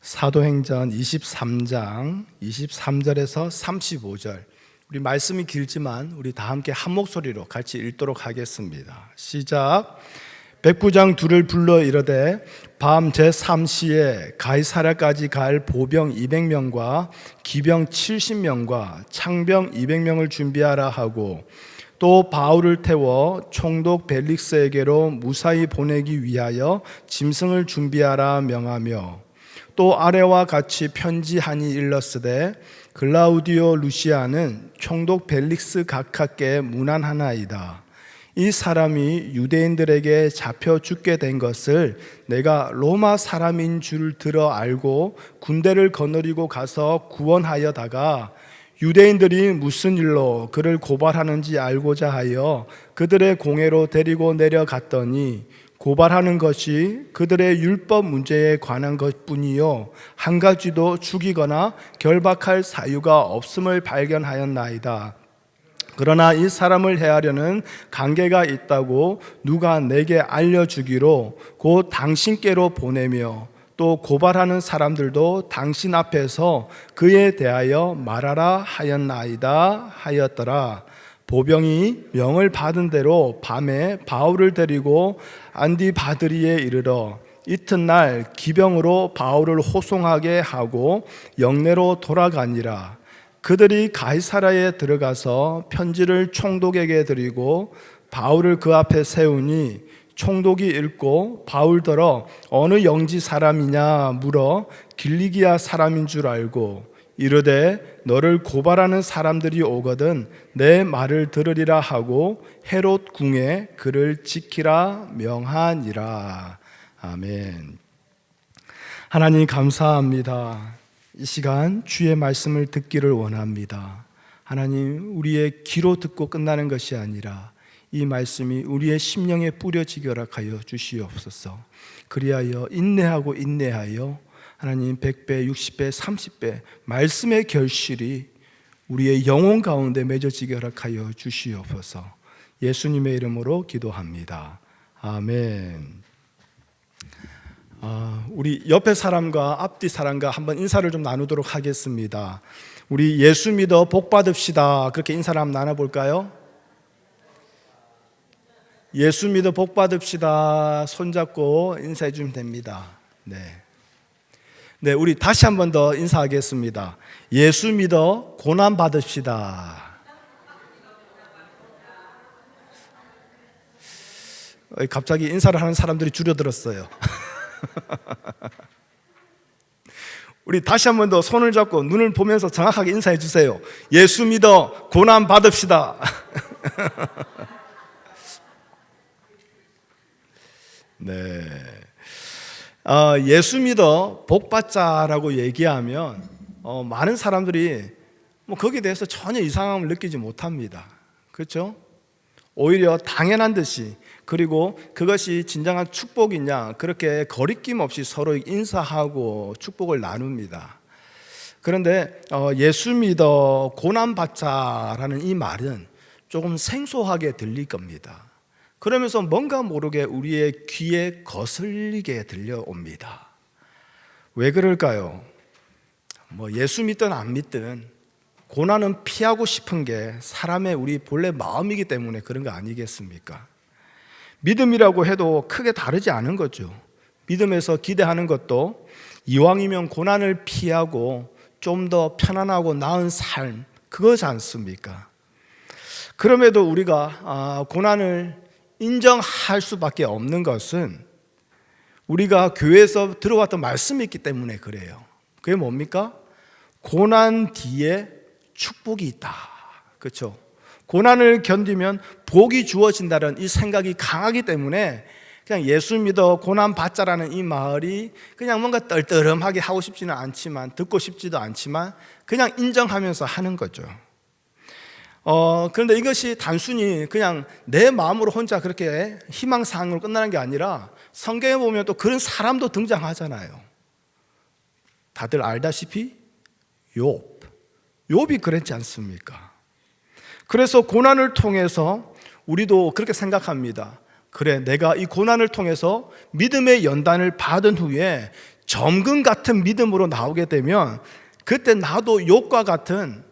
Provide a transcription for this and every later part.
사도행전 23장 23절에서 35절. 우리 말씀이 길지만 우리 다 함께 한 목소리로 같이 읽도록 하겠습니다. 시작. 백부장 둘을 불러 이르되 밤 제3시에 가이사랴까지 갈 보병 200명과 기병 70명과 창병 200명을 준비하라 하고, 또 바울을 태워 총독 벨릭스에게로 무사히 보내기 위하여 짐승을 준비하라 명하며, 또 아래와 같이 편지하니 일렀으되 글라우디오 루시아는 총독 벨릭스 각하께 문안하나이다. 이 사람이 유대인들에게 잡혀 죽게 된 것을 내가 로마 사람인 줄 들어 알고 군대를 거느리고 가서 구원하여다가 유대인들이 무슨 일로 그를 고발하는지 알고자 하여 그들의 공회로 데리고 내려갔더니 고발하는 것이 그들의 율법 문제에 관한 것뿐이요 한 가지도 죽이거나 결박할 사유가 없음을 발견하였나이다. 그러나 이 사람을 해하려는 관계가 있다고 누가 내게 알려주기로 곧 당신께로 보내며, 또 고발하는 사람들도 당신 앞에서 그에 대하여 말하라 하였나이다 하였더라. 보병이 명을 받은 대로 밤에 바울을 데리고 안디바드리에 이르러 이튿날 기병으로 바울을 호송하게 하고 영내로 돌아가니라. 그들이 가이사랴에 들어가서 편지를 총독에게 드리고 바울을 그 앞에 세우니 총독이 읽고 바울더러 어느 영지 사람이냐 물어 길리기아 사람인 줄 알고 이르되 너를 고발하는 사람들이 오거든 내 말을 들으리라 하고 헤롯 궁에 그를 지키라 명하니라. 아멘. 하나님 감사합니다. 이 시간 주의 말씀을 듣기를 원합니다. 하나님, 우리의 귀로 듣고 끝나는 것이 아니라 이 말씀이 우리의 심령에 뿌려지게 허락하여 주시옵소서. 그리하여 인내하여 하나님 100배, 60배, 30배 말씀의 결실이 우리의 영혼 가운데 맺어지게 허락하여 주시옵소서. 예수님의 이름으로 기도합니다. 아멘. 우리 옆에 사람과 앞뒤 사람과 한번 인사를 좀 나누도록 하겠습니다. 우리 예수 믿어 복 받읍시다. 그렇게 인사를 한번 나눠볼까요? 예수 믿어 복 받읍시다. 손잡고 인사해 주면 됩니다. 네, 우리 다시 한 번 더 인사하겠습니다. 예수 믿어 고난 받읍시다. 갑자기 인사를 하는 사람들이 줄어들었어요. 우리 다시 한 번 더 손을 잡고 눈을 보면서 정확하게 인사해 주세요. 예수 믿어 고난 받읍시다. 네. 예수 믿어 복 받자라고 얘기하면 많은 사람들이 거기에 대해서 전혀 이상함을 느끼지 못합니다. 그렇죠? 오히려 당연한 듯이, 그리고 그것이 진정한 축복이냐 그렇게 거리낌 없이 서로 인사하고 축복을 나눕니다. 그런데 예수 믿어 고난 받자라는 이 말은 조금 생소하게 들릴 겁니다. 그러면서 뭔가 모르게 우리의 귀에 거슬리게 들려옵니다. 왜 그럴까요? 예수 믿든 안 믿든 고난은 피하고 싶은 게 사람의 우리 본래 마음이기 때문에 그런 거 아니겠습니까? 믿음이라고 해도 크게 다르지 않은 거죠. 믿음에서 기대하는 것도 이왕이면 고난을 피하고 좀 더 편안하고 나은 삶, 그거지 않습니까? 그럼에도 우리가 고난을 인정할 수밖에 없는 것은 우리가 교회에서 들어왔던 말씀이 있기 때문에 그래요. 그게 뭡니까? 고난 뒤에 축복이 있다. 그렇죠? 고난을 견디면 복이 주어진다는 이 생각이 강하기 때문에 그냥 예수 믿어 고난 받자라는 이 말이 그냥 뭔가 떨떠름하게 하고 싶지는 않지만, 듣고 싶지도 않지만 그냥 인정하면서 하는 거죠. 그런데 이것이 단순히 그냥 내 마음으로 혼자 그렇게 희망사항으로 끝나는 게 아니라 성경에 보면 또 그런 사람도 등장하잖아요. 다들 알다시피 욥이 그랬지 않습니까? 그래서 고난을 통해서 우리도 그렇게 생각합니다. 그래, 내가 이 고난을 통해서 믿음의 연단을 받은 후에 점금 같은 믿음으로 나오게 되면 그때 나도 욥과 같은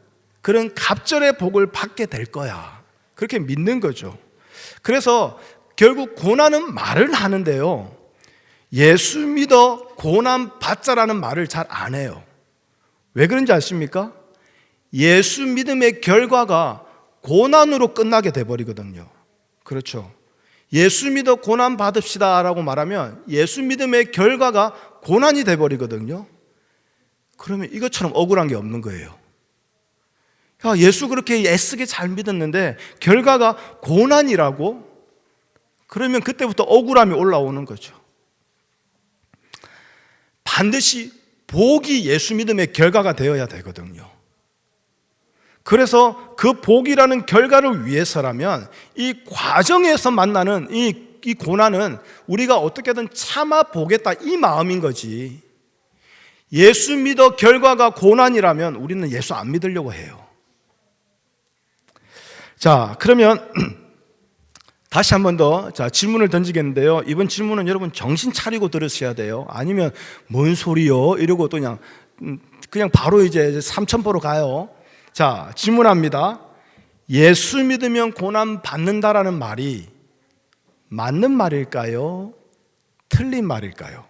그런 갑절의 복을 받게 될 거야. 그렇게 믿는 거죠. 그래서 결국 고난은 말을 하는데요, 예수 믿어 고난 받자라는 말을 잘 안 해요. 왜 그런지 아십니까? 예수 믿음의 결과가 고난으로 끝나게 돼버리거든요. 그렇죠. 예수 믿어 고난 받읍시다 라고 말하면 예수 믿음의 결과가 고난이 돼버리거든요. 그러면 이것처럼 억울한 게 없는 거예요. 야, 예수 그렇게 애쓰게 잘 믿었는데 결과가 고난이라고? 그러면 그때부터 억울함이 올라오는 거죠. 반드시 복이 예수 믿음의 결과가 되어야 되거든요. 그래서 그 복이라는 결과를 위해서라면 이 과정에서 만나는 이 고난은 우리가 어떻게든 참아 보겠다, 이 마음인 거지. 예수 믿어 결과가 고난이라면 우리는 예수 안 믿으려고 해요. 자, 그러면 다시 한 번 더 질문을 던지겠는데요. 이번 질문은 여러분 정신 차리고 들으셔야 돼요. 아니면 뭔 소리요? 이러고 또 그냥 바로 이제 삼천포로 가요. 자, 질문합니다. 예수 믿으면 고난 받는다라는 말이 맞는 말일까요? 틀린 말일까요?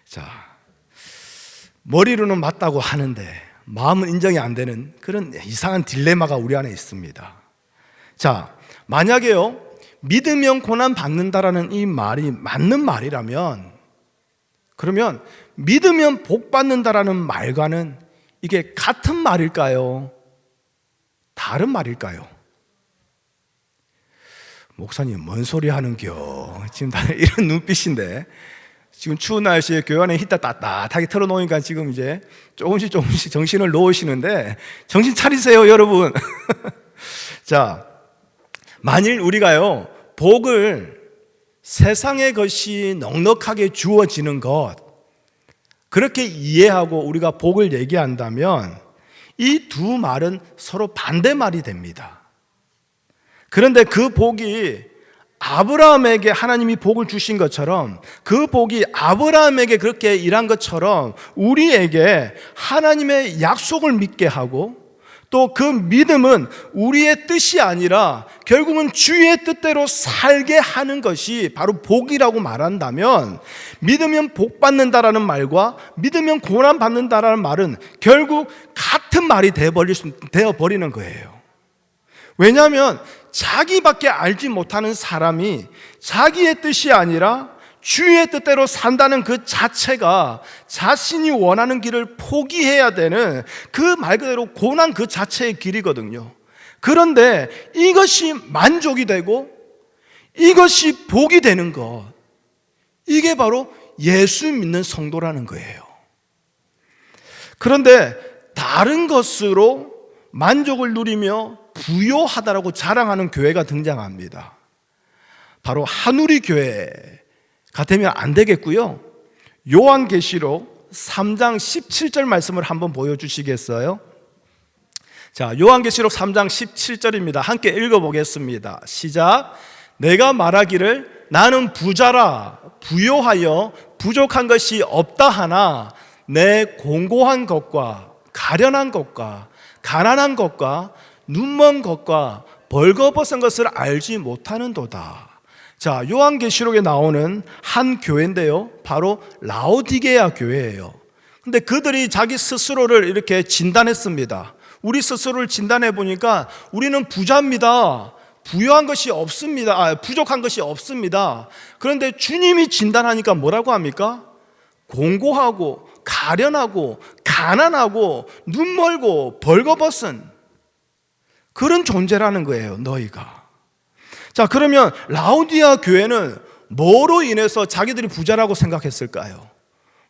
자, 머리로는 맞다고 하는데 마음은 인정이 안 되는 그런 이상한 딜레마가 우리 안에 있습니다. 자, 만약에요, 믿으면 고난 받는다라는 이 말이 맞는 말이라면, 그러면 믿으면 복 받는다라는 말과는 이게 같은 말일까요? 다른 말일까요? 목사님, 뭔 소리 하는겨? 지금 다 이런 눈빛인데, 지금 추운 날씨에 교회 안에 히터 따뜻하게 틀어놓으니까 지금 이제 조금씩 정신을 놓으시는데, 정신 차리세요, 여러분. 자, 만일 우리가요, 복을 세상의 것이 넉넉하게 주어지는 것, 그렇게 이해하고 우리가 복을 얘기한다면 이 두 말은 서로 반대말이 됩니다. 그런데 그 복이 아브라함에게 하나님이 복을 주신 것처럼, 그 복이 아브라함에게 그렇게 일한 것처럼 우리에게 하나님의 약속을 믿게 하고, 또 그 믿음은 우리의 뜻이 아니라 결국은 주의 뜻대로 살게 하는 것이 바로 복이라고 말한다면, 믿으면 복 받는다라는 말과 믿으면 고난 받는다라는 말은 결국 같은 말이 되어버리는 거예요. 왜냐하면 자기밖에 알지 못하는 사람이 자기의 뜻이 아니라 주의 뜻대로 산다는 그 자체가 자신이 원하는 길을 포기해야 되는 그 말 그대로 고난 그 자체의 길이거든요. 그런데 이것이 만족이 되고 이것이 복이 되는 것, 이게 바로 예수 믿는 성도라는 거예요. 그런데 다른 것으로 만족을 누리며 부요하다라고 자랑하는 교회가 등장합니다. 바로 한우리 교회가 되면 안 되겠고요. 요한계시록 3장 17절 말씀을 한번 보여주시겠어요? 자, 요한계시록 3장 17절입니다. 함께 읽어보겠습니다. 시작. 내가 말하기를 나는 부자라 부요하여 부족한 것이 없다 하나 내 공고한 것과 가련한 것과 가난한 것과 눈먼 것과 벌거벗은 것을 알지 못하는도다. 자, 요한계시록에 나오는 한 교회인데요, 바로 라오디게아 교회예요. 근데 그들이 자기 스스로를 이렇게 진단했습니다. 우리 스스로를 진단해 보니까 우리는 부자입니다. 부유한 것이 없습니다. 부족한 것이 없습니다. 그런데 주님이 진단하니까 뭐라고 합니까? 공고하고 가련하고 가난하고 눈멀고 벌거벗은 그런 존재라는 거예요, 너희가. 자, 그러면 라오디아 교회는 뭐로 인해서 자기들이 부자라고 생각했을까요?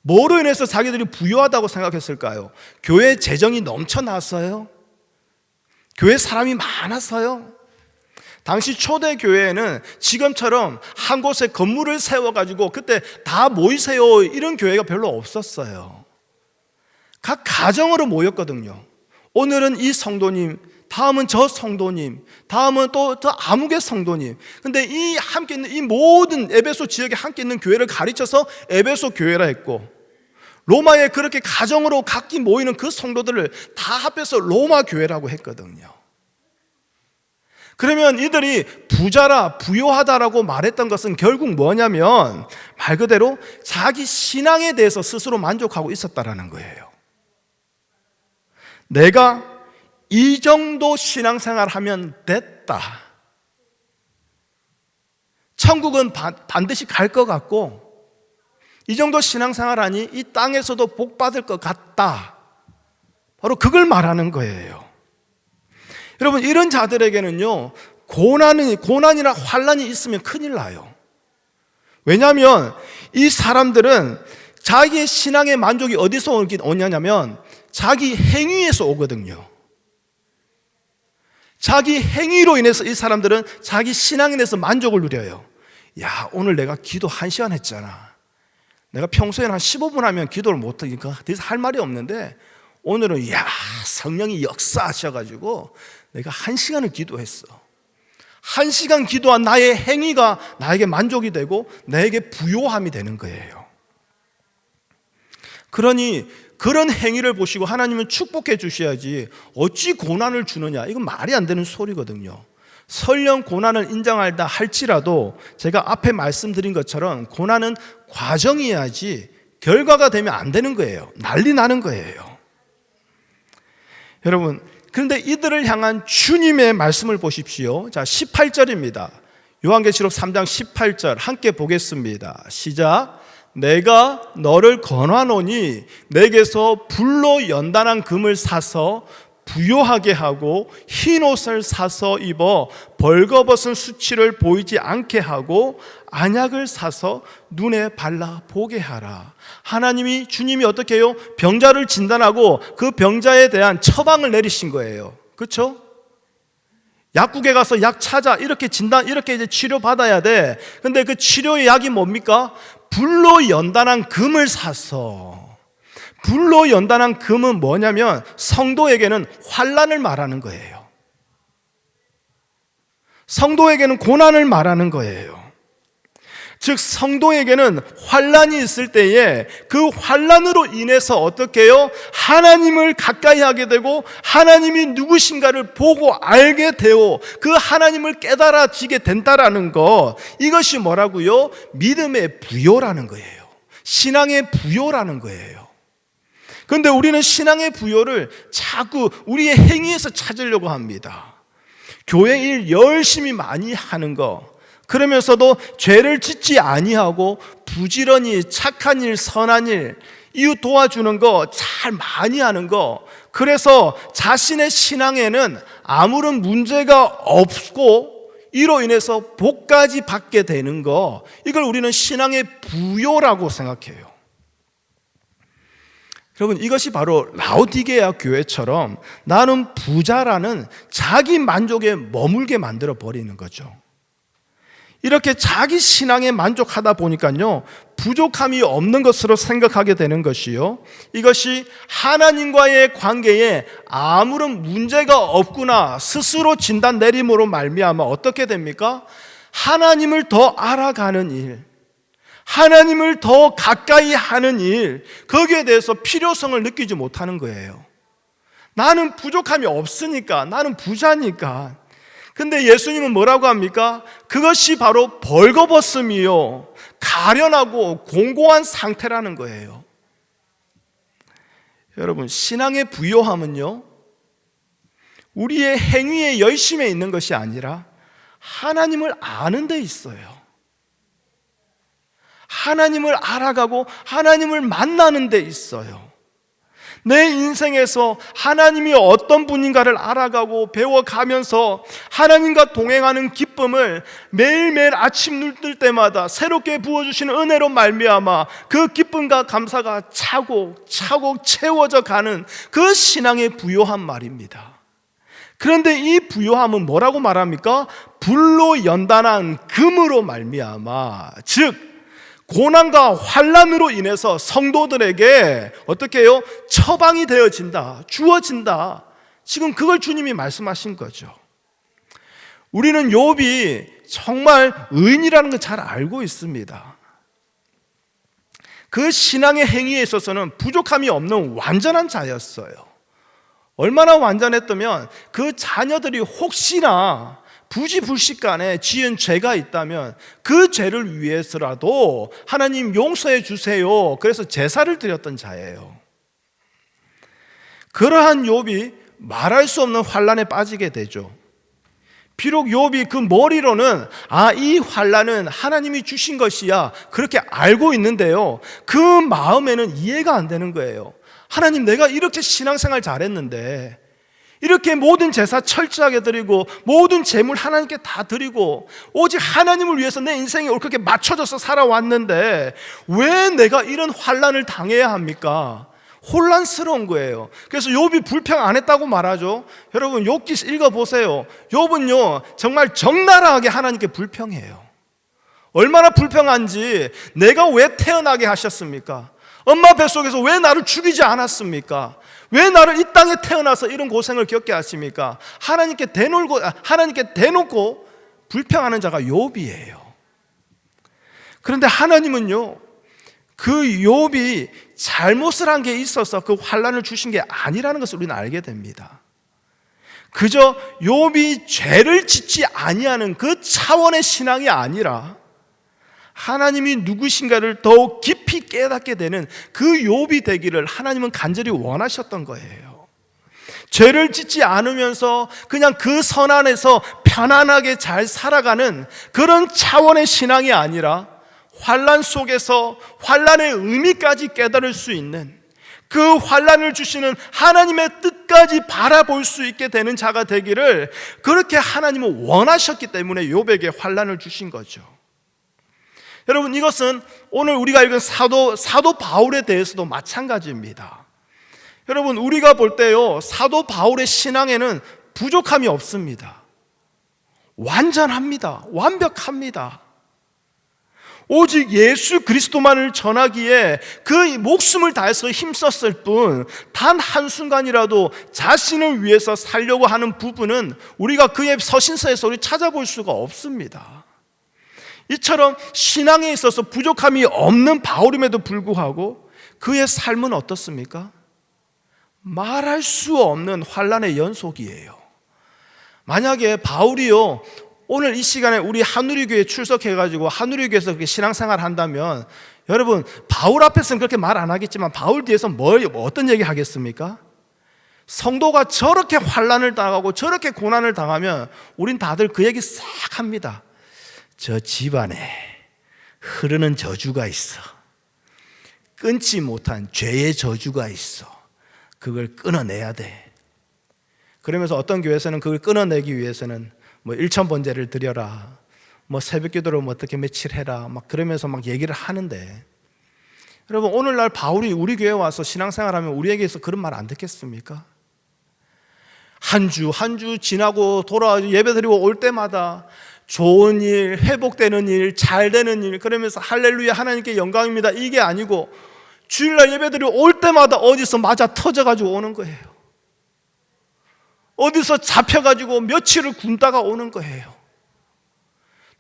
뭐로 인해서 자기들이 부유하다고 생각했을까요? 교회 재정이 넘쳐났어요? 교회 사람이 많았어요? 당시 초대 교회에는 지금처럼 한 곳에 건물을 세워가지고 그때 다 모이세요 이런 교회가 별로 없었어요. 각 가정으로 모였거든요. 오늘은 이 성도님 다음은 저 성도님, 다음은 또 저 아무개 성도님. 근데 이 함께 있는 이 모든 에베소 지역에 함께 있는 교회를 가르쳐서 에베소 교회라 했고, 로마에 그렇게 가정으로 각기 모이는 그 성도들을 다 합해서 로마 교회라고 했거든요. 그러면 이들이 부자라, 부요하다라고 말했던 것은 결국 뭐냐면 말 그대로 자기 신앙에 대해서 스스로 만족하고 있었다라는 거예요. 내가 이 정도 신앙생활 하면 됐다. 천국은 반드시 갈 것 같고, 이 정도 신앙생활 하니 이 땅에서도 복 받을 것 같다. 바로 그걸 말하는 거예요. 여러분, 이런 자들에게는요, 고난이나 환난이 있으면 큰일 나요. 왜냐하면 이 사람들은 자기의 신앙의 만족이 어디서 오냐면 자기 행위에서 오거든요. 자기 행위로 인해서 이 사람들은 자기 신앙에 대해서 만족을 누려요. 야, 오늘 내가 기도 1시간 했잖아. 내가 평소에는 한 15분 하면 기도를 못하니까 더 이상 할 말이 없는데, 오늘은 성령이 역사하셔가지고 내가 1시간을 기도했어. 1시간 기도한 나의 행위가 나에게 만족이 되고 나에게 부요함이 되는 거예요. 그러니 그런 행위를 보시고 하나님은 축복해 주셔야지 어찌 고난을 주느냐, 이건 말이 안 되는 소리거든요. 설령 고난을 인정한다 할지라도 제가 앞에 말씀드린 것처럼 고난은 과정이어야지 결과가 되면 안 되는 거예요. 난리 나는 거예요. 여러분, 그런데 이들을 향한 주님의 말씀을 보십시오. 자, 18절입니다. 요한계시록 3장 18절 함께 보겠습니다. 시작. 내가 너를 권하노니 내게서 불로 연단한 금을 사서 부요하게 하고 흰 옷을 사서 입어 벌거벗은 수치를 보이지 않게 하고 안약을 사서 눈에 발라 보게 하라. 하나님이, 주님이 어떻게 해요? 병자를 진단하고 그 병자에 대한 처방을 내리신 거예요. 그렇죠? 약국에 가서 약 찾아, 이렇게 진단, 이렇게 이제 치료 받아야 돼. 근데 그 치료의 약이 뭡니까? 불로 연단한 금을 사서. 불로 연단한 금은 뭐냐면 성도에게는 환난을 말하는 거예요. 성도에게는 고난을 말하는 거예요. 즉 성도에게는 환난이 있을 때에 그 환난으로 인해서 어떻게 해요? 하나님을 가까이 하게 되고 하나님이 누구신가를 보고 알게 되어 그 하나님을 깨달아지게 된다라는 것, 이것이 뭐라고요? 믿음의 부요라는 거예요. 신앙의 부요라는 거예요. 그런데 우리는 신앙의 부요를 자꾸 우리의 행위에서 찾으려고 합니다. 교회 일 열심히 많이 하는 거, 그러면서도 죄를 짓지 아니하고 부지런히 착한 일, 선한 일, 이웃 도와주는 거 잘 많이 하는 거, 그래서 자신의 신앙에는 아무런 문제가 없고 이로 인해서 복까지 받게 되는 거, 이걸 우리는 신앙의 부요라고 생각해요. 여러분, 이것이 바로 라오디게아 교회처럼 나는 부자라는 자기 만족에 머물게 만들어 버리는 거죠. 이렇게 자기 신앙에 만족하다 보니까요, 부족함이 없는 것으로 생각하게 되는 것이요, 이것이 하나님과의 관계에 아무런 문제가 없구나 스스로 진단 내림으로 말미암아 어떻게 됩니까? 하나님을 더 알아가는 일, 하나님을 더 가까이 하는 일, 거기에 대해서 필요성을 느끼지 못하는 거예요. 나는 부족함이 없으니까, 나는 부자니까. 근데 예수님은 뭐라고 합니까? 그것이 바로 벌거벗음이요, 가련하고 공고한 상태라는 거예요. 여러분, 신앙의 부요함은요, 우리의 행위의 열심에 있는 것이 아니라 하나님을 아는 데 있어요. 하나님을 알아가고 하나님을 만나는 데 있어요. 내 인생에서 하나님이 어떤 분인가를 알아가고 배워가면서 하나님과 동행하는 기쁨을 매일매일 아침 눈 뜰 때마다 새롭게 부어주시는 은혜로 말미암아 그 기쁨과 감사가 차곡차곡 채워져 가는 그 신앙의 부요함 말입니다. 그런데 이 부요함은 뭐라고 말합니까? 불로 연단한 금으로 말미암아, 즉 고난과 환난으로 인해서 성도들에게 어떻게 해요? 처방이 되어진다, 주어진다. 지금 그걸 주님이 말씀하신 거죠. 우리는 욥이 정말 의인이라는 걸 잘 알고 있습니다. 그 신앙의 행위에 있어서는 부족함이 없는 완전한 자였어요. 얼마나 완전했다면 그 자녀들이 혹시나 부지불식간에 지은 죄가 있다면 그 죄를 위해서라도 하나님 용서해 주세요. 그래서 제사를 드렸던 자예요. 그러한 욥이 말할 수 없는 환난에 빠지게 되죠. 비록 욥이 그 머리로는 이 환난은 하나님이 주신 것이야 그렇게 알고 있는데요, 그 마음에는 이해가 안 되는 거예요. 하나님, 내가 이렇게 신앙생활 잘했는데, 이렇게 모든 제사 철저하게 드리고 모든 재물 하나님께 다 드리고 오직 하나님을 위해서 내 인생이 그렇게 맞춰져서 살아왔는데 왜 내가 이런 환난을 당해야 합니까? 혼란스러운 거예요. 그래서 욥이 불평 안 했다고 말하죠. 여러분, 욥기 읽어보세요. 욥은요 정말 적나라하게 하나님께 불평해요. 얼마나 불평한지. 내가 왜 태어나게 하셨습니까? 엄마 뱃속에서 왜 나를 죽이지 않았습니까? 왜 나를 이 땅에 태어나서 이런 고생을 겪게 하십니까? 하나님께 대놓고 불평하는 자가 욥이에요. 그런데 하나님은요 그 욥이 잘못을 한 게 있어서 그 환난을 주신 게 아니라는 것을 우리는 알게 됩니다. 그저 욥이 죄를 짓지 아니하는 그 차원의 신앙이 아니라 하나님이 누구신가를 더욱 깊이 깨닫게 되는 그 욥이 되기를 하나님은 간절히 원하셨던 거예요. 죄를 짓지 않으면서 그냥 그 선 안에서 편안하게 잘 살아가는 그런 차원의 신앙이 아니라 환난 속에서 환난의 의미까지 깨달을 수 있는, 그 환난을 주시는 하나님의 뜻까지 바라볼 수 있게 되는 자가 되기를 그렇게 하나님은 원하셨기 때문에 욥에게 환난을 주신 거죠. 여러분, 이것은 오늘 우리가 읽은 사도 바울에 대해서도 마찬가지입니다. 여러분, 우리가 볼 때요 사도 바울의 신앙에는 부족함이 없습니다. 완전합니다. 완벽합니다. 오직 예수 그리스도만을 전하기에 그 목숨을 다해서 힘썼을 뿐 단 한순간이라도 자신을 위해서 살려고 하는 부분은 우리가 그의 서신서에서 우리 찾아볼 수가 없습니다. 이처럼 신앙에 있어서 부족함이 없는 바울임에도 불구하고 그의 삶은 어떻습니까? 말할 수 없는 환난의 연속이에요. 만약에 바울이요 오늘 이 시간에 우리 한우리교회에 출석해가지고 한우리교회에서 그렇게 신앙생활을 한다면, 여러분, 바울 앞에서는 그렇게 말 안 하겠지만 바울 뒤에서 어떤 얘기 하겠습니까? 성도가 저렇게 환난을 당하고 저렇게 고난을 당하면 우린 다들 그 얘기 싹 합니다. 저 집안에 흐르는 저주가 있어. 끊지 못한 죄의 저주가 있어. 그걸 끊어내야 돼. 그러면서 어떤 교회에서는 그걸 끊어내기 위해서는 1,000번제를 드려라, 새벽 기도를 어떻게 며칠 해라, 그러면서 얘기를 하는데, 여러분, 오늘날 바울이 우리 교회에 와서 신앙생활하면 우리에게서 그런 말 안 듣겠습니까? 한 주 지나고 돌아와서 예배드리고 올 때마다 좋은 일, 회복되는 일, 잘 되는 일, 그러면서 할렐루야 하나님께 영광입니다 이게 아니고 주일날 예배드리고 올 때마다 어디서 맞아 터져가지고 오는 거예요. 어디서 잡혀가지고 며칠을 굶다가 오는 거예요.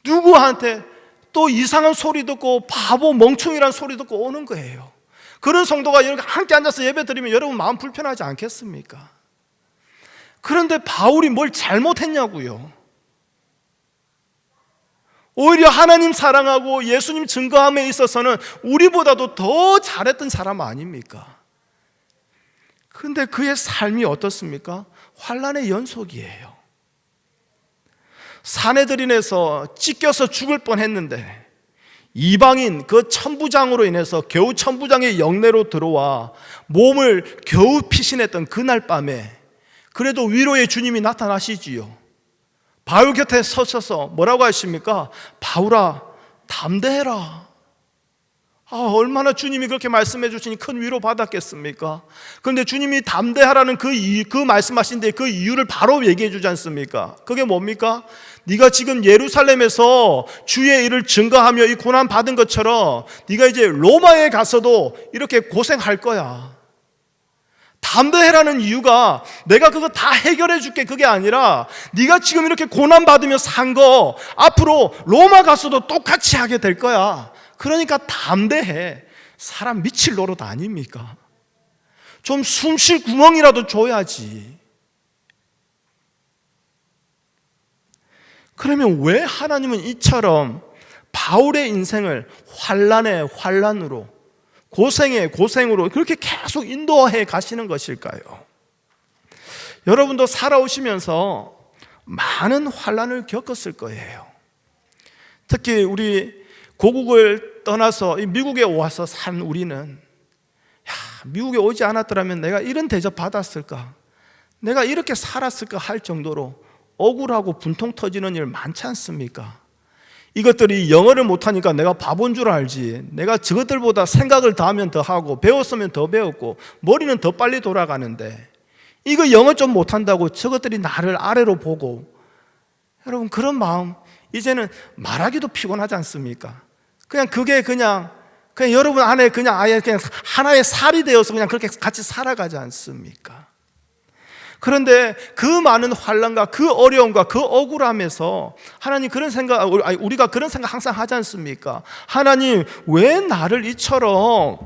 누구한테 또 이상한 소리 듣고 바보 멍충이란 소리 듣고 오는 거예요. 그런 성도가 이렇게 함께 앉아서 예배 드리면 여러분 마음 불편하지 않겠습니까? 그런데 바울이 뭘 잘못했냐고요. 오히려 하나님 사랑하고 예수님 증거함에 있어서는 우리보다도 더 잘했던 사람 아닙니까? 그런데 그의 삶이 어떻습니까? 환난의 연속이에요. 사내들인에서 찢겨서 죽을 뻔했는데 이방인 그 천부장으로 인해서 겨우 천부장의 영내로 들어와 몸을 겨우 피신했던 그날 밤에 그래도 위로의 주님이 나타나시지요. 바울 곁에 서셔서 뭐라고 하십니까? 바울아, 담대해라. 얼마나 주님이 그렇게 말씀해 주시니 큰 위로 받았겠습니까? 그런데 주님이 담대하라는 그 말씀하신데 그 이유를 바로 얘기해 주지 않습니까? 그게 뭡니까? 네가 지금 예루살렘에서 주의 일을 증거하며 이 고난 받은 것처럼 네가 이제 로마에 가서도 이렇게 고생할 거야. 담대해라는 이유가 내가 그거 다 해결해 줄게 그게 아니라 네가 지금 이렇게 고난받으며 산 거 앞으로 로마 가서도 똑같이 하게 될 거야. 그러니까 담대해. 사람 미칠 노릇 아닙니까? 좀 숨 쉴 구멍이라도 줘야지. 그러면 왜 하나님은 이처럼 바울의 인생을 환난의 환난으로, 고생의 고생으로 그렇게 계속 인도해 가시는 것일까요? 여러분도 살아오시면서 많은 환난을 겪었을 거예요. 특히 우리 고국을 떠나서 미국에 와서 산 우리는 미국에 오지 않았더라면 내가 이런 대접 받았을까? 내가 이렇게 살았을까 할 정도로 억울하고 분통 터지는 일 많지 않습니까? 이것들이 영어를 못하니까 내가 바본 줄 알지, 내가 저것들보다 생각을 더 하면 더 하고 배웠으면 더 배웠고 머리는 더 빨리 돌아가는데 이거 영어 좀 못한다고 저것들이 나를 아래로 보고, 여러분 그런 마음 이제는 말하기도 피곤하지 않습니까? 그냥 여러분 안에 그냥 아예 그냥 하나의 살이 되어서 그냥 그렇게 같이 살아가지 않습니까? 그런데 그 많은 환난과 그 어려움과 그 억울함에서 하나님 그런 생각, 우리가 그런 생각 항상 하지 않습니까? 하나님 왜 나를 이처럼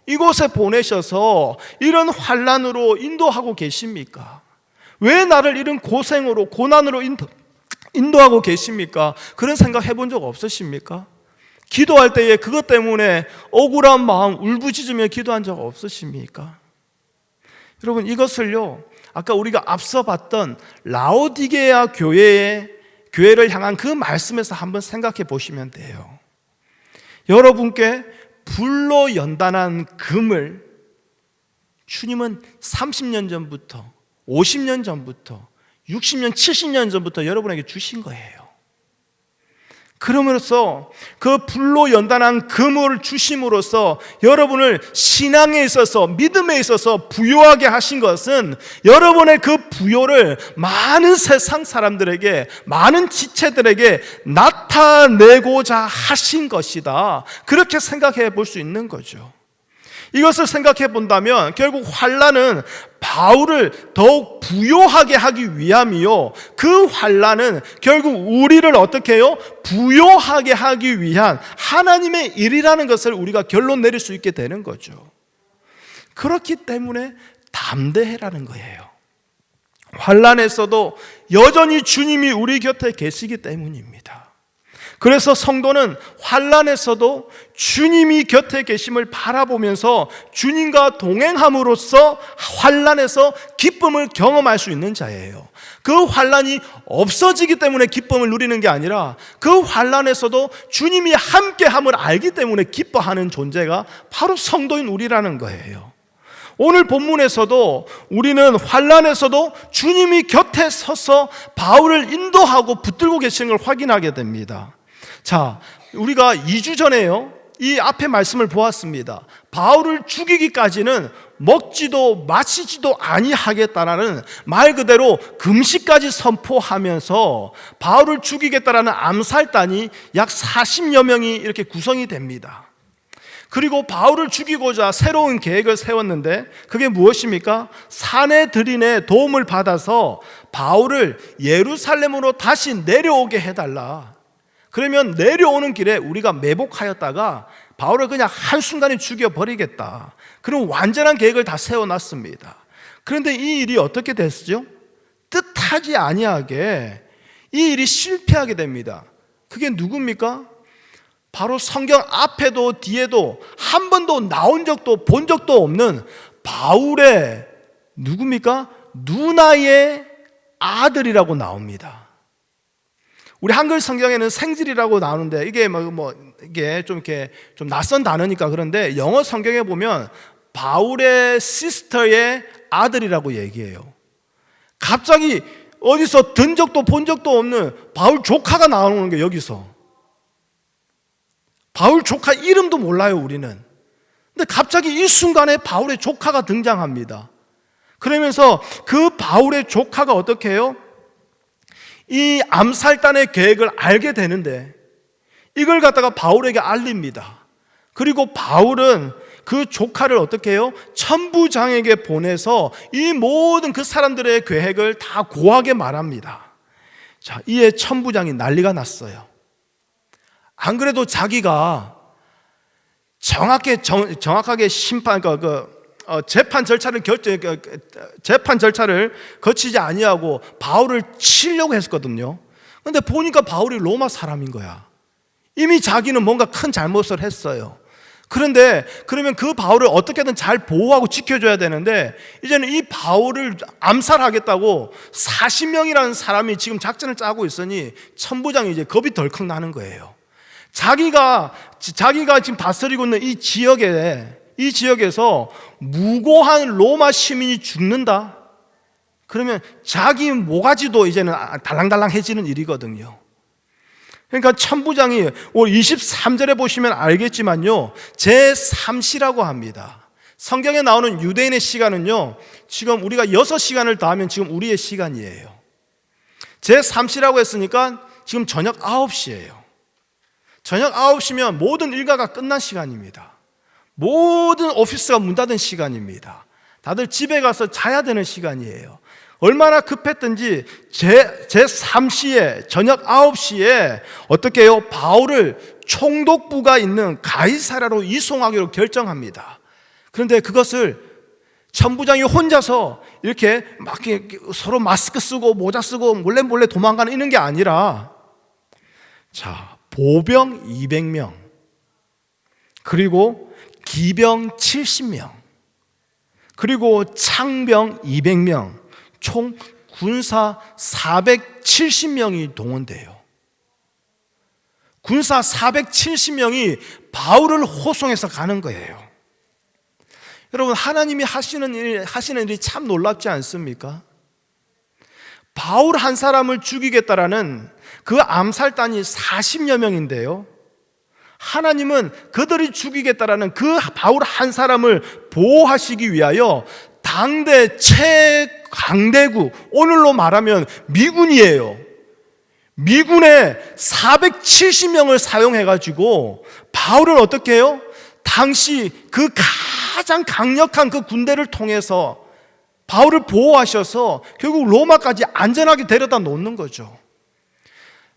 이곳에 보내셔서 이런 환난으로 인도하고 계십니까? 왜 나를 이런 고생으로 고난으로 인도하고 계십니까? 그런 생각 해본 적 없으십니까? 기도할 때에 그것 때문에 억울한 마음 울부짖으며 기도한 적 없으십니까? 여러분 이것을요, 아까 우리가 앞서 봤던 라오디게아 교회를 향한 그 말씀에서 한번 생각해 보시면 돼요. 여러분께 불로 연단한 금을 주님은 30년 전부터 50년 전부터 60년 70년 전부터 여러분에게 주신 거예요. 그러므로써 그 불로 연단한 금을 주심으로써 여러분을 신앙에 있어서 믿음에 있어서 부요하게 하신 것은 여러분의 그 부요를 많은 세상 사람들에게, 많은 지체들에게 나타내고자 하신 것이다. 그렇게 생각해 볼 수 있는 거죠. 이것을 생각해 본다면 결국 환난은 바울을 더욱 부요하게 하기 위함이요, 그 환난은 결국 우리를 어떻게 해요? 부요하게 하기 위한 하나님의 일이라는 것을 우리가 결론 내릴 수 있게 되는 거죠. 그렇기 때문에 담대해라는 거예요. 환난에서도 여전히 주님이 우리 곁에 계시기 때문입니다. 그래서 성도는 환난에서도 주님이 곁에 계심을 바라보면서 주님과 동행함으로써 환난에서 기쁨을 경험할 수 있는 자예요. 그 환난이 없어지기 때문에 기쁨을 누리는 게 아니라 그 환난에서도 주님이 함께함을 알기 때문에 기뻐하는 존재가 바로 성도인 우리라는 거예요. 오늘 본문에서도 우리는 환난에서도 주님이 곁에 서서 바울을 인도하고 붙들고 계시는 걸 확인하게 됩니다. 자, 우리가 2주 전에요, 이 앞에 말씀을 보았습니다. 바울을 죽이기까지는 먹지도 마시지도 아니하겠다라는 말 그대로 금식까지 선포하면서 바울을 죽이겠다라는 암살단이 약 40여 명이 이렇게 구성이 됩니다. 그리고 바울을 죽이고자 새로운 계획을 세웠는데 그게 무엇입니까? 사내들인의 도움을 받아서 바울을 예루살렘으로 다시 내려오게 해달라. 그러면 내려오는 길에 우리가 매복하였다가 바울을 그냥 한순간에 죽여버리겠다. 그런 완전한 계획을 다 세워놨습니다. 그런데 이 일이 어떻게 됐죠? 뜻하지 아니하게 이 일이 실패하게 됩니다. 그게 누굽니까? 바로 성경 앞에도 뒤에도 한 번도 나온 적도 본 적도 없는 바울의 누굽니까? 누나의 아들이라고 나옵니다. 우리 한글 성경에는 생질이라고 나오는데 이게 이게 좀 이렇게 좀 낯선 단어니까 그런데 영어 성경에 보면 바울의 시스터의 아들이라고 얘기해요. 갑자기 어디서 든 적도 본 적도 없는 바울 조카가 나오는 게 여기서. 바울 조카 이름도 몰라요, 우리는. 근데 갑자기 이 순간에 바울의 조카가 등장합니다. 그러면서 그 바울의 조카가 어떻게 해요? 이 암살단의 계획을 알게 되는데 이걸 갖다가 바울에게 알립니다. 그리고 바울은 그 조카를 어떻게 해요? 천부장에게 보내서 이 모든 그 사람들의 계획을 다 고하게 말합니다. 자, 이에 천부장이 난리가 났어요. 안 그래도 자기가 정확하게 재판 절차를 거치지 아니하고 바울을 치려고 했었거든요. 근데 보니까 바울이 로마 사람인 거야. 이미 자기는 뭔가 큰 잘못을 했어요. 그런데 그러면 그 바울을 어떻게든 잘 보호하고 지켜줘야 되는데, 이제는 이 바울을 암살하겠다고 40명이라는 사람이 지금 작전을 짜고 있으니 천부장이 이제 겁이 덜컥 나는 거예요. 자기가 지금 다스리고 있는 이 지역에서 무고한 로마 시민이 죽는다? 그러면 자기 모가지도 이제는 달랑달랑해지는 일이거든요. 그러니까 천부장이 23절에 보시면 알겠지만요, 제3시라고 합니다. 성경에 나오는 유대인의 시간은요, 지금 우리가 6시간을 더하면 지금 우리의 시간이에요. 제3시라고 했으니까 지금 저녁 9시예요. 저녁 9시면 모든 일과가 끝난 시간입니다. 모든 오피스가 문 닫은 시간입니다. 다들 집에 가서 자야 되는 시간이에요. 얼마나 급했든지 제3시에 저녁 9시에 어떻게 해요? 바울을 총독부가 있는 가이사랴로 이송하기로 결정합니다. 그런데 그것을 천부장이 혼자서 이렇게 막 서로 마스크 쓰고 모자 쓰고 몰래 도망가는 이런 게 아니라, 자, 보병 200명, 그리고 기병 70명, 그리고 창병 200명, 총 군사 470명이 동원돼요. 군사 470명이 바울을 호송해서 가는 거예요. 여러분, 하나님이 하시는 일이 참 놀랍지 않습니까? 바울 한 사람을 죽이겠다라는 그 암살단이 40여 명인데요, 하나님은 그들이 죽이겠다라는 그 바울 한 사람을 보호하시기 위하여 당대 최강대국, 오늘로 말하면 미군이에요. 미군의 470명을 사용해가지고 바울을 어떻게 해요? 당시 그 가장 강력한 그 군대를 통해서 바울을 보호하셔서 결국 로마까지 안전하게 데려다 놓는 거죠.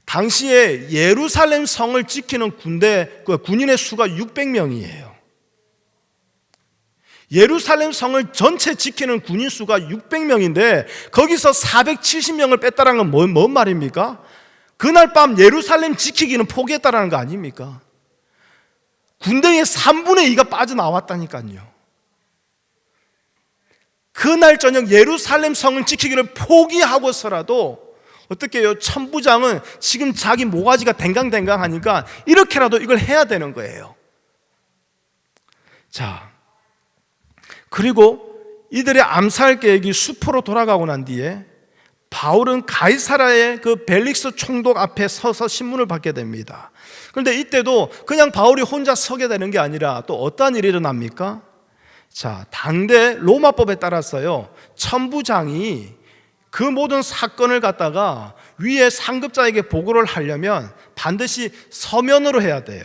당시에 예루살렘 성을 지키는 군인의 수가 600명이에요. 예루살렘 성을 전체 지키는 군인 수가 600명인데 거기서 470명을 뺐다는 건 뭔 말입니까? 그날 밤 예루살렘 지키기는 포기했다는 거 아닙니까? 군대의 3분의 2가 빠져나왔다니까요. 그날 저녁 예루살렘 성을 지키기를 포기하고서라도 어떻게 해요? 천부장은 지금 자기 모가지가 댕강댕강하니까 이렇게라도 이걸 해야 되는 거예요. 자, 그리고 이들의 암살 계획이 수포로 돌아가고 난 뒤에 바울은 가이사랴의 그 벨릭스 총독 앞에 서서 신문을 받게 됩니다. 그런데 이때도 그냥 바울이 혼자 서게 되는 게 아니라 또 어떠한 일이 일어납니까? 자, 당대 로마법에 따라서요, 천부장이 그 모든 사건을 갖다가 위에 상급자에게 보고를 하려면 반드시 서면으로 해야 돼요.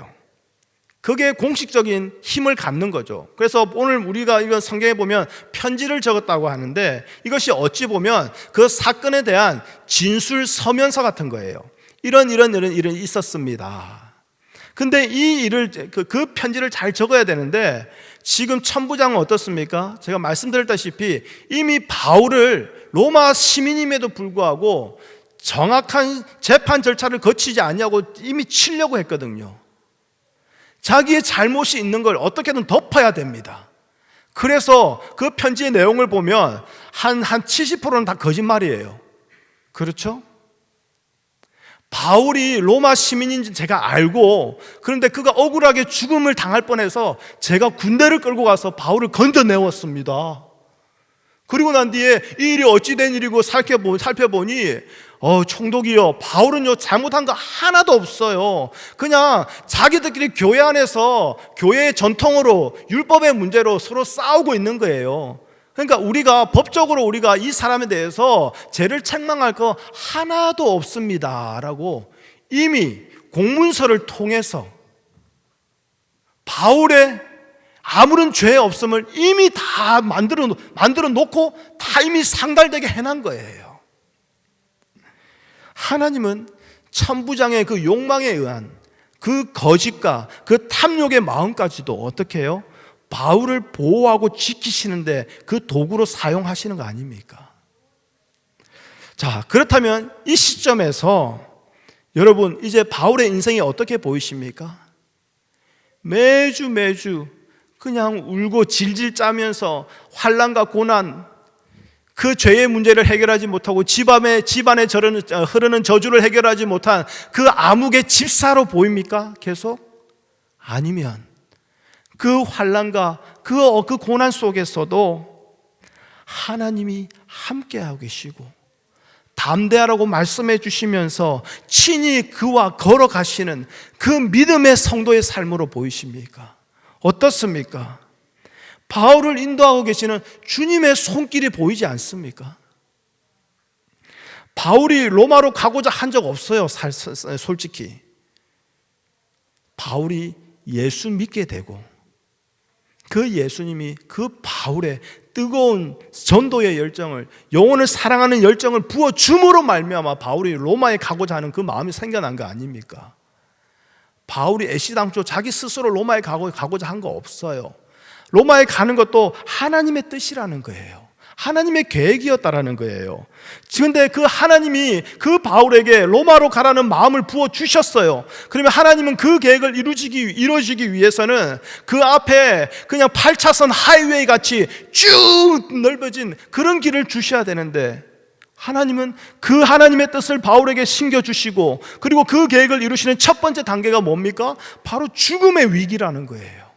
그게 공식적인 힘을 갖는 거죠. 그래서 오늘 우리가 이건 성경에 보면 편지를 적었다고 하는데, 이것이 어찌 보면 그 사건에 대한 진술 서면서 같은 거예요. 이런 일이 있었습니다. 근데 이 일을 그 편지를 잘 적어야 되는데, 지금 천부장은 어떻습니까? 제가 말씀드렸다시피 이미 바울을 로마 시민임에도 불구하고 정확한 재판 절차를 거치지 않냐고 이미 치려고 했거든요. 자기의 잘못이 있는 걸 어떻게든 덮어야 됩니다. 그래서 그 편지의 내용을 보면 한 70%는 다 거짓말이에요. 그렇죠? 바울이 로마 시민인지 제가 알고, 그런데 그가 억울하게 죽음을 당할 뻔해서 제가 군대를 끌고 가서 바울을 건져내었습니다. 그리고 난 뒤에 이 일이 어찌 된 일이고 살펴보니 총독이요, 바울은요 잘못한 거 하나도 없어요. 그냥 자기들끼리 교회 안에서 교회의 전통으로 율법의 문제로 서로 싸우고 있는 거예요. 그러니까 우리가 법적으로 우리가 이 사람에 대해서 죄를 책망할 거 하나도 없습니다 라고 이미 공문서를 통해서 바울의 아무런 죄 없음을 이미 다 만들어 놓고 다 이미 상달되게 해놓은 거예요. 하나님은 천부장의 그 욕망에 의한 그 거짓과 그 탐욕의 마음까지도 어떻게 해요? 바울을 보호하고 지키시는데 그 도구로 사용하시는 거 아닙니까? 자, 그렇다면 이 시점에서 여러분 이제 바울의 인생이 어떻게 보이십니까? 매주 그냥 울고 질질 짜면서 환난과 고난, 그 죄의 문제를 해결하지 못하고 집안에 흐르는 저주를 해결하지 못한 그 암흑의 집사로 보입니까? 계속? 아니면 그 환난과 그 고난 속에서도 하나님이 함께하고 계시고 담대하라고 말씀해 주시면서 친히 그와 걸어가시는 그 믿음의 성도의 삶으로 보이십니까? 어떻습니까? 바울을 인도하고 계시는 주님의 손길이 보이지 않습니까? 바울이 로마로 가고자 한 적 없어요, 솔직히. 바울이 예수 믿게 되고 그 예수님이 그 바울의 뜨거운 전도의 열정을, 영혼을 사랑하는 열정을 부어줌으로 말미암아 바울이 로마에 가고자 하는 그 마음이 생겨난 거 아닙니까? 바울이 애시당초 자기 스스로 로마에 가고자 한 거 없어요. 로마에 가는 것도 하나님의 뜻이라는 거예요. 하나님의 계획이었다라는 거예요. 그런데 그 하나님이 그 바울에게 로마로 가라는 마음을 부어주셨어요. 그러면 하나님은 그 계획을 이루어지기 위해서는 그 앞에 그냥 8차선 하이웨이 같이 쭉 넓어진 그런 길을 주셔야 되는데, 하나님은 그 하나님의 뜻을 바울에게 심겨주시고, 그리고 그 계획을 이루시는 첫 번째 단계가 뭡니까? 바로 죽음의 위기라는 거예요.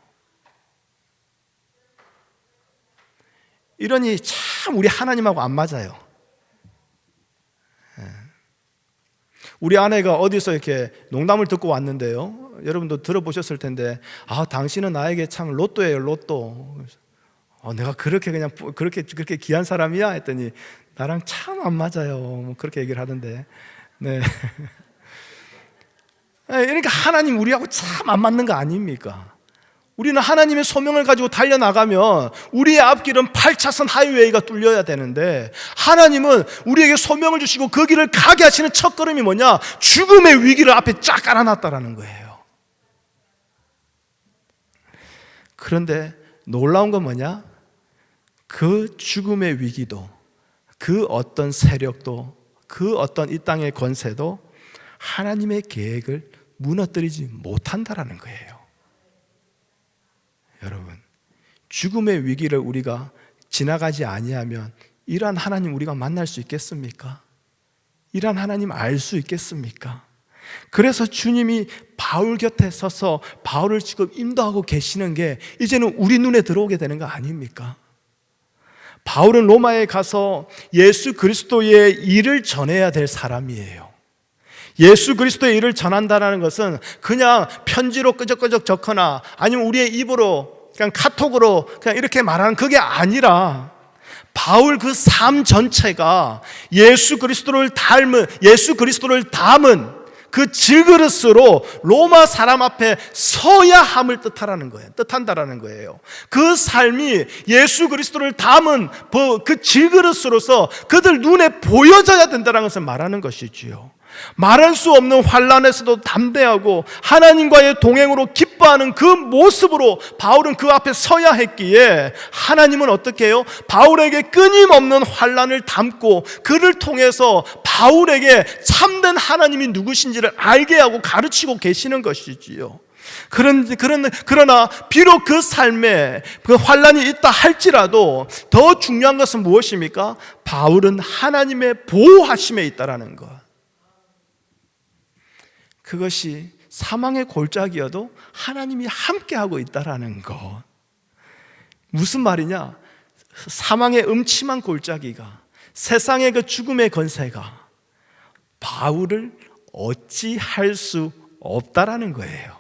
이러니 참 우리 하나님하고 안 맞아요. 우리 아내가 어디서 이렇게 농담을 듣고 왔는데요, 여러분도 들어보셨을 텐데, 당신은 나에게 참 로또예요, 로또. 내가 그렇게 귀한 사람이야? 했더니 나랑 참 안 맞아요, 그렇게 얘기를 하던데. 네. 그러니까 하나님 우리하고 참 안 맞는 거 아닙니까? 우리는 하나님의 소명을 가지고 달려나가면 우리의 앞길은 8차선 하이웨이가 뚫려야 되는데, 하나님은 우리에게 소명을 주시고 그 길을 가게 하시는 첫걸음이 뭐냐? 죽음의 위기를 앞에 쫙 깔아놨다라는 거예요. 그런데 놀라운 건 뭐냐? 그 죽음의 위기도, 그 어떤 세력도, 그 어떤 이 땅의 권세도 하나님의 계획을 무너뜨리지 못한다라는 거예요. 여러분, 죽음의 위기를 우리가 지나가지 아니하면 이러한 하나님 우리가 만날 수 있겠습니까? 이러한 하나님 알 수 있겠습니까? 그래서 주님이 바울 곁에 서서 바울을 지금 인도하고 계시는 게 이제는 우리 눈에 들어오게 되는 거 아닙니까? 바울은 로마에 가서 예수 그리스도의 일을 전해야 될 사람이에요. 예수 그리스도의 일을 전한다는 것은 그냥 편지로 끄적끄적 적거나 아니면 우리의 입으로 그냥 카톡으로 그냥 이렇게 말하는 그게 아니라, 바울 그 삶 전체가 예수 그리스도를 담은 그 질그릇으로 로마 사람 앞에 서야 함을 뜻한다라는 거예요. 그 삶이 예수 그리스도를 담은 그 질그릇으로서 그들 눈에 보여져야 된다는 것을 말하는 것이지요. 말할 수 없는 환난에서도 담대하고 하나님과의 동행으로 기뻐하는 그 모습으로 바울은 그 앞에 서야 했기에, 하나님은 어떻게 해요? 바울에게 끊임없는 환난을 담고 그를 통해서 바울에게 참된 하나님이 누구신지를 알게 하고 가르치고 계시는 것이지요. 그러나 비록 그 삶에 그 환난이 있다 할지라도 더 중요한 것은 무엇입니까? 바울은 하나님의 보호하심에 있다라는 것. 그것이 사망의 골짜기여도 하나님이 함께하고 있다라는 것. 무슨 말이냐? 사망의 음침한 골짜기가, 세상의 그 죽음의 권세가 바울을 어찌할 수 없다라는 거예요.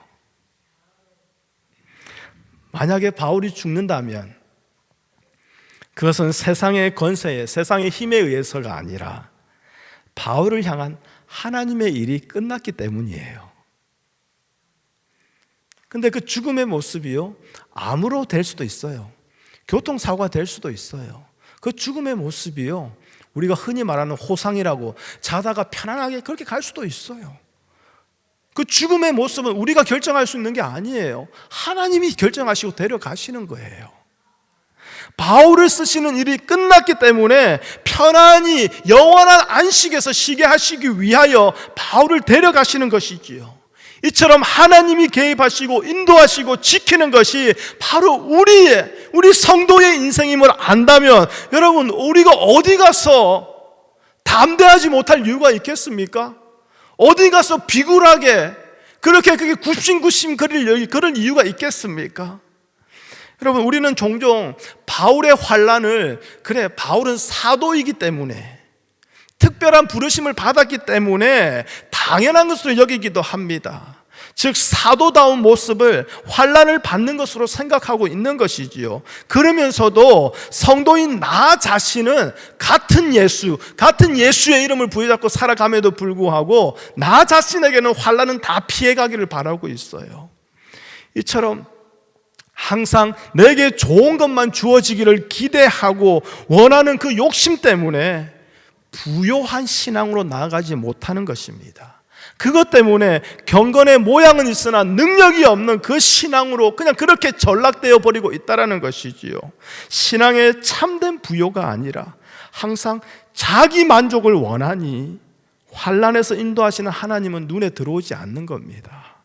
만약에 바울이 죽는다면 그것은 세상의 권세에, 세상의 힘에 의해서가 아니라 바울을 향한 하나님의 일이 끝났기 때문이에요. 근데 그 죽음의 모습이요, 암으로 될 수도 있어요. 교통사고가 될 수도 있어요. 그 죽음의 모습이요, 우리가 흔히 말하는 호상이라고 자다가 편안하게 그렇게 갈 수도 있어요. 그 죽음의 모습은 우리가 결정할 수 있는 게 아니에요. 하나님이 결정하시고 데려가시는 거예요. 바울을 쓰시는 일이 끝났기 때문에 편안히 영원한 안식에서 쉬게 하시기 위하여 바울을 데려가시는 것이지요. 이처럼 하나님이 개입하시고 인도하시고 지키는 것이 바로 우리 성도의 인생임을 안다면, 여러분, 우리가 어디 가서 담대하지 못할 이유가 있겠습니까? 어디 가서 비굴하게 그렇게 굽신굽신 그럴 이유가 있겠습니까? 여러분, 우리는 종종 바울의 환난을, 그래, 바울은 사도이기 때문에, 특별한 부르심을 받았기 때문에 당연한 것으로 여기기도 합니다. 즉, 사도다운 모습을 환난을 받는 것으로 생각하고 있는 것이지요. 그러면서도 성도인 나 자신은 같은 예수의 이름을 부여잡고 살아감에도 불구하고 나 자신에게는 환난은 다 피해가기를 바라고 있어요. 이처럼 항상 내게 좋은 것만 주어지기를 기대하고 원하는 그 욕심 때문에 부요한 신앙으로 나아가지 못하는 것입니다. 그것 때문에 경건의 모양은 있으나 능력이 없는 그 신앙으로 그냥 그렇게 전락되어 버리고 있다는 것이지요. 신앙의 참된 부요가 아니라 항상 자기 만족을 원하니 환난에서 인도하시는 하나님은 눈에 들어오지 않는 겁니다.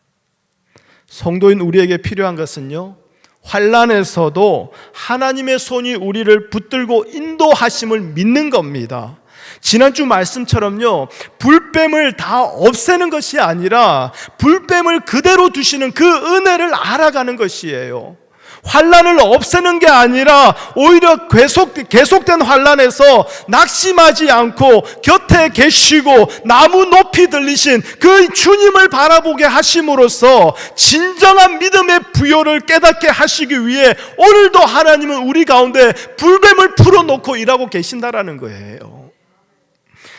성도인 우리에게 필요한 것은요, 환난에서도 하나님의 손이 우리를 붙들고 인도하심을 믿는 겁니다. 지난주 말씀처럼요, 불뱀을 다 없애는 것이 아니라 불뱀을 그대로 두시는 그 은혜를 알아가는 것이에요. 환난을 없애는 게 아니라 오히려 계속된 환난에서 낙심하지 않고 곁에 계시고 나무 높이 들리신 그 주님을 바라보게 하심으로써 진정한 믿음의 부요를 깨닫게 하시기 위해 오늘도 하나님은 우리 가운데 불뱀을 풀어놓고 일하고 계신다라는 거예요.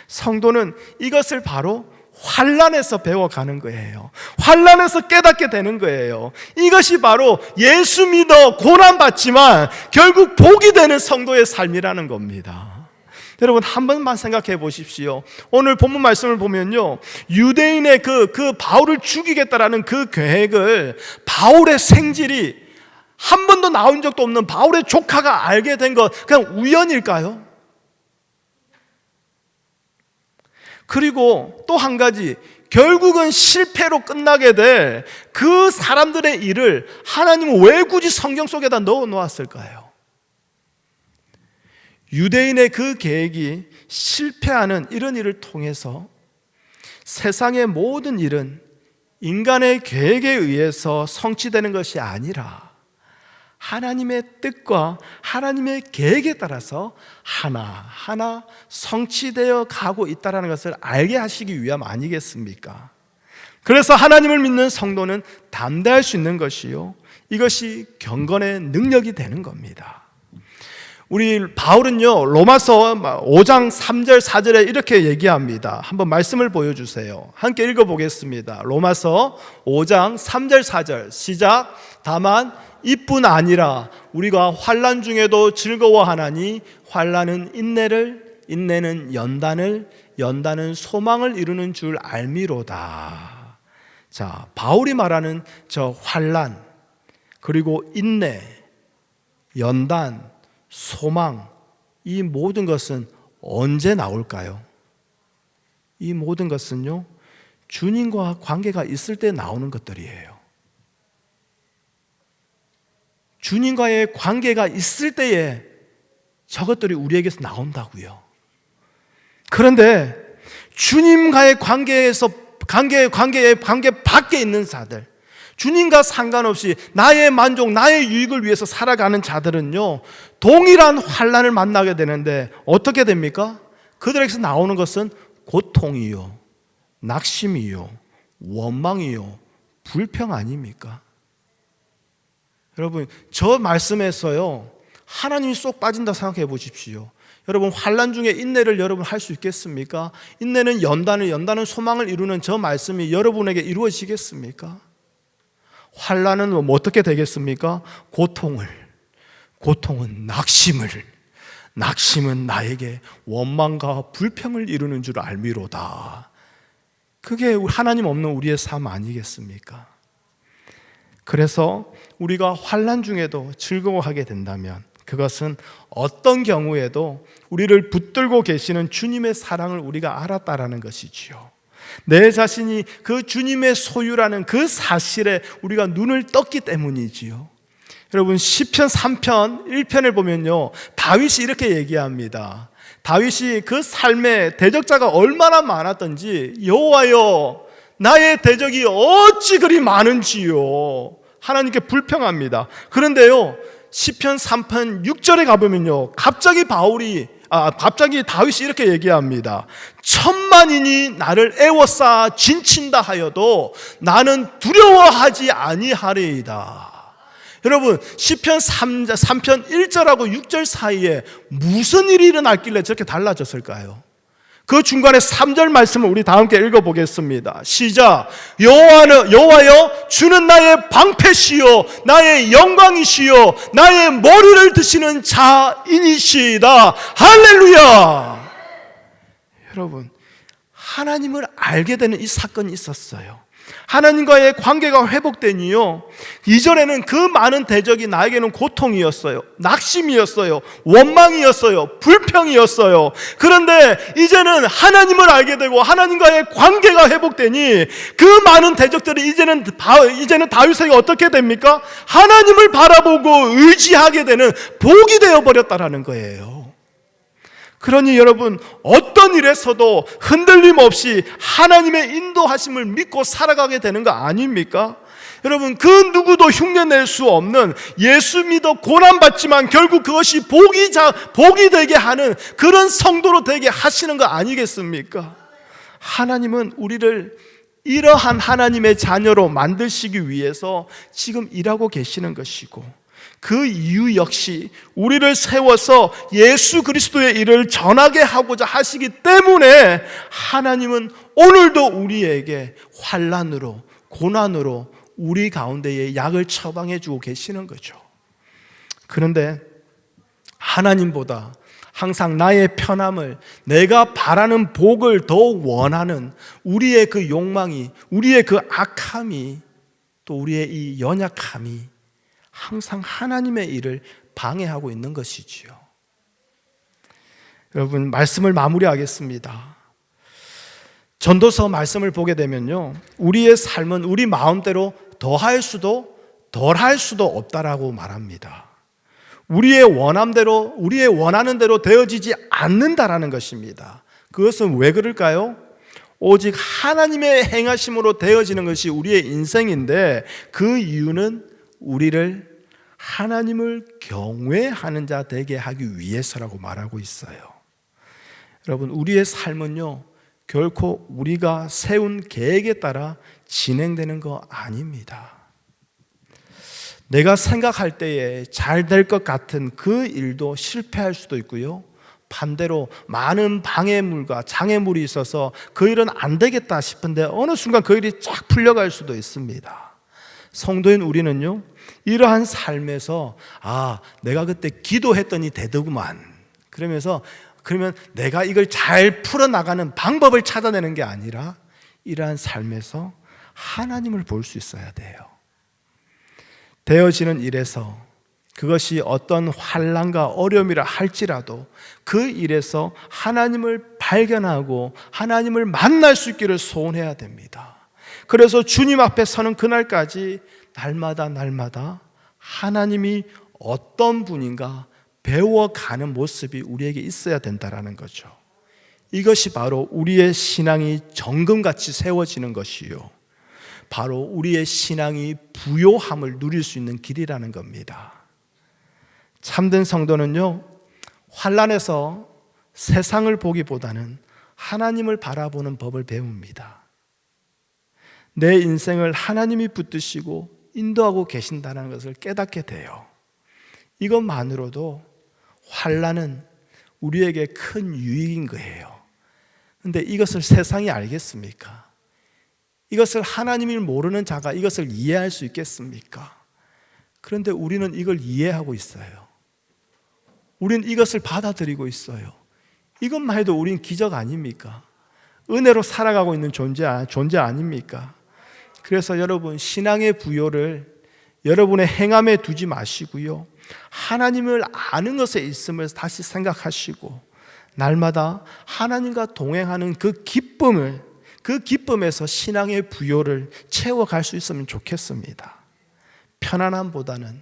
성도는 이것을 바로 환난에서 배워가는 거예요. 환난에서 깨닫게 되는 거예요. 이것이 바로 예수 믿어 고난받지만 결국 복이 되는 성도의 삶이라는 겁니다. 여러분, 한 번만 생각해 보십시오. 오늘 본문 말씀을 보면요, 유대인의 그 바울을 죽이겠다라는 그 계획을 바울의 생질이 한 번도 나온 적도 없는 바울의 조카가 알게 된 것, 그냥 우연일까요? 그리고 또 한 가지, 결국은 실패로 끝나게 될 그 사람들의 일을 하나님은 왜 굳이 성경 속에다 넣어 놓았을까요? 유대인의 그 계획이 실패하는 이런 일을 통해서 세상의 모든 일은 인간의 계획에 의해서 성취되는 것이 아니라 하나님의 뜻과 하나님의 계획에 따라서 하나하나 성취되어 가고 있다는 것을 알게 하시기 위함 아니겠습니까? 그래서 하나님을 믿는 성도는 담대할 수 있는 것이요, 이것이 경건의 능력이 되는 겁니다. 우리 바울은요, 로마서 5장 3절 4절에 이렇게 얘기합니다. 한번 말씀을 보여주세요. 함께 읽어보겠습니다. 로마서 5장 3절 4절 시작. 다만 이뿐 아니라 우리가 환난 중에도 즐거워하나니 환난은 인내를, 인내는 연단을, 연단은 소망을 이루는 줄 알미로다. 자, 바울이 말하는 저 환난, 그리고 인내, 연단, 소망, 이 모든 것은 언제 나올까요? 이 모든 것은요, 주님과 관계가 있을 때 나오는 것들이에요. 주님과의 관계가 있을 때에 저것들이 우리에게서 나온다고요. 그런데 주님과의 관계 밖에 있는 자들, 주님과 상관없이 나의 만족, 나의 유익을 위해서 살아가는 자들은요, 동일한 환난을 만나게 되는데 어떻게 됩니까? 그들에게서 나오는 것은 고통이요, 낙심이요, 원망이요, 불평 아닙니까? 여러분, 저 말씀에서요, 하나님이 쏙 빠진다 생각해 보십시오. 여러분, 환난 중에 인내를 여러분 할 수 있겠습니까? 인내는 연단은 소망을 이루는 저 말씀이 여러분에게 이루어지겠습니까? 환난은 뭐 어떻게 되겠습니까? 고통은 낙심은 나에게 원망과 불평을 이루는 줄 알미로다. 그게 하나님 없는 우리의 삶 아니겠습니까? 그래서 우리가 환난 중에도 즐거워하게 된다면 그것은 어떤 경우에도 우리를 붙들고 계시는 주님의 사랑을 우리가 알았다라는 것이지요. 내 자신이 그 주님의 소유라는 그 사실에 우리가 눈을 떴기 때문이지요. 여러분, 시편 3편 1편을 보면요, 다윗이 이렇게 얘기합니다. 다윗이 그 삶에 대적자가 얼마나 많았던지, 여호와여 나의 대적이 어찌 그리 많은지요, 하나님께 불평합니다. 그런데요, 시편 3편 6절에 가보면요, 갑자기 다윗이 이렇게 얘기합니다. 천만인이 나를 애워싸 진친다 하여도 나는 두려워하지 아니하리이다. 여러분, 시편 3편 1절하고 6절 사이에 무슨 일이 일어났길래 저렇게 달라졌을까요? 그 중간에 3절 말씀을 우리 다 함께 읽어보겠습니다. 시작. 여호와여 주는 나의 방패시요 나의 영광이시요 나의 머리를 드시는 자이니시다. 할렐루야. 여러분, 하나님을 알게 되는 이 사건이 있었어요. 하나님과의 관계가 회복되니요, 이전에는 그 많은 대적이 나에게는 고통이었어요, 낙심이었어요, 원망이었어요, 불평이었어요. 그런데 이제는 하나님을 알게 되고 하나님과의 관계가 회복되니 그 많은 대적들이 이제는 다윗에게 어떻게 됩니까? 하나님을 바라보고 의지하게 되는 복이 되어버렸다라는 거예요. 그러니 여러분, 어떤 일에서도 흔들림 없이 하나님의 인도하심을 믿고 살아가게 되는 거 아닙니까? 여러분, 그 누구도 흉내낼 수 없는, 예수 믿어 고난받지만 결국 그것이 복이 되게 하는 그런 성도로 되게 하시는 거 아니겠습니까? 하나님은 우리를 이러한 하나님의 자녀로 만드시기 위해서 지금 일하고 계시는 것이고, 그 이유 역시 우리를 세워서 예수 그리스도의 일을 전하게 하고자 하시기 때문에 하나님은 오늘도 우리에게 환난으로, 고난으로 우리 가운데에 약을 처방해 주고 계시는 거죠. 그런데 하나님보다 항상 나의 편함을, 내가 바라는 복을 더 원하는 우리의 그 욕망이, 우리의 그 악함이, 또 우리의 이 연약함이 항상 하나님의 일을 방해하고 있는 것이지요. 여러분, 말씀을 마무리하겠습니다. 전도서 말씀을 보게 되면요, 우리의 삶은 우리 마음대로 더할 수도 덜할 수도 없다라고 말합니다. 우리의 원함대로, 우리의 원하는 대로 되어지지 않는다라는 것입니다. 그것은 왜 그럴까요? 오직 하나님의 행하심으로 되어지는 것이 우리의 인생인데, 그 이유는 우리를 하나님을 경외하는 자 되게 하기 위해서라고 말하고 있어요. 여러분, 우리의 삶은요, 결코 우리가 세운 계획에 따라 진행되는 거 아닙니다. 내가 생각할 때에 잘 될 것 같은 그 일도 실패할 수도 있고요, 반대로 많은 방해물과 장애물이 있어서 그 일은 안 되겠다 싶은데 어느 순간 그 일이 쫙 풀려갈 수도 있습니다. 성도인 우리는요, 이러한 삶에서 내가 그때 기도했더니 되더구만, 그러면 내가 이걸 잘 풀어나가는 방법을 찾아내는 게 아니라 이러한 삶에서 하나님을 볼 수 있어야 돼요. 되어지는 일에서 그것이 어떤 환난과 어려움이라 할지라도 그 일에서 하나님을 발견하고 하나님을 만날 수 있기를 소원해야 됩니다. 그래서 주님 앞에 서는 그날까지 날마다 하나님이 어떤 분인가 배워가는 모습이 우리에게 있어야 된다는 거죠. 이것이 바로 우리의 신앙이 정금같이 세워지는 것이요, 바로 우리의 신앙이 부요함을 누릴 수 있는 길이라는 겁니다. 참된 성도는요, 환난에서 세상을 보기보다는 하나님을 바라보는 법을 배웁니다. 내 인생을 하나님이 붙드시고 인도하고 계신다는 것을 깨닫게 돼요. 이것만으로도 환난은 우리에게 큰 유익인 거예요. 그런데 이것을 세상이 알겠습니까? 이것을 하나님을 모르는 자가 이것을 이해할 수 있겠습니까? 그런데 우리는 이걸 이해하고 있어요. 우리는 이것을 받아들이고 있어요. 이것만 해도 우린 기적 아닙니까? 은혜로 살아가고 있는 존재 아닙니까? 그래서 여러분, 신앙의 부요를 여러분의 행함에 두지 마시고요, 하나님을 아는 것에 있음을 다시 생각하시고 날마다 하나님과 동행하는 그 기쁨에서 신앙의 부요를 채워갈 수 있으면 좋겠습니다. 편안함보다는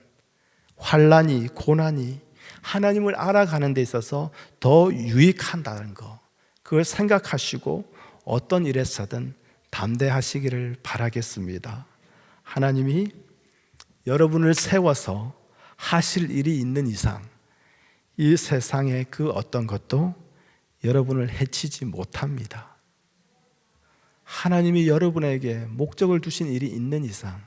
환난이, 고난이 하나님을 알아가는 데 있어서 더 유익한다는 거, 그걸 생각하시고 어떤 일에서든 담대하시기를 바라겠습니다. 하나님이 여러분을 세워서 하실 일이 있는 이상 이 세상의 그 어떤 것도 여러분을 해치지 못합니다. 하나님이 여러분에게 목적을 두신 일이 있는 이상,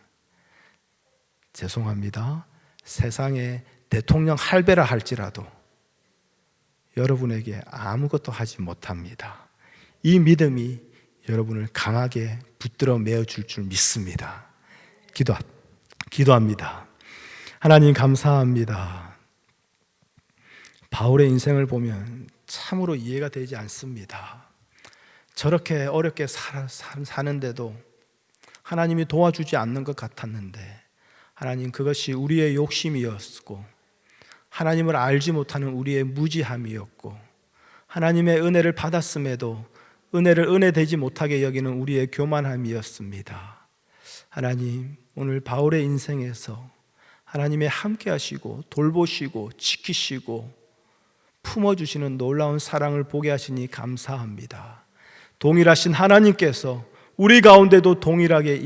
죄송합니다, 세상에 대통령 할배라 할지라도 여러분에게 아무것도 하지 못합니다. 이 믿음이 여러분을 강하게 붙들어 메어줄 줄 믿습니다. 기도합니다. 하나님, 감사합니다. 바울의 인생을 보면 참으로 이해가 되지 않습니다. 저렇게 어렵게 사는데도 하나님이 도와주지 않는 것 같았는데, 하나님, 그것이 우리의 욕심이었고 하나님을 알지 못하는 우리의 무지함이었고, 하나님의 은혜를 받았음에도 은혜를 은혜되지 못하게 여기는 우리의 교만함이었습니다. 하나님, 오늘 바울의 인생에서 하나님의 함께 하시고 돌보시고 지키시고 품어주시는 놀라운 사랑을 보게 하시니 감사합니다. 동일하신 하나님께서 우리 가운데도 동일하게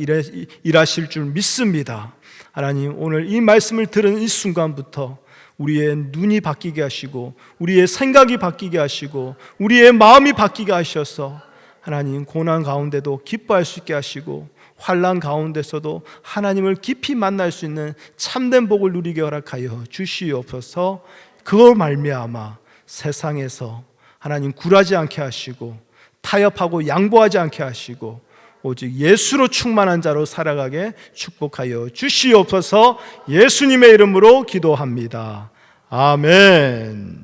일하실 줄 믿습니다. 하나님, 오늘 이 말씀을 들은 이 순간부터 우리의 눈이 바뀌게 하시고 우리의 생각이 바뀌게 하시고 우리의 마음이 바뀌게 하셔서 하나님, 고난 가운데도 기뻐할 수 있게 하시고 환난 가운데서도 하나님을 깊이 만날 수 있는 참된 복을 누리게 허락하여 주시옵소서. 그걸 말미암아 세상에서 하나님 굴하지 않게 하시고 타협하고 양보하지 않게 하시고 오직 예수로 충만한 자로 살아가게 축복하여 주시옵소서. 예수님의 이름으로 기도합니다. 아멘.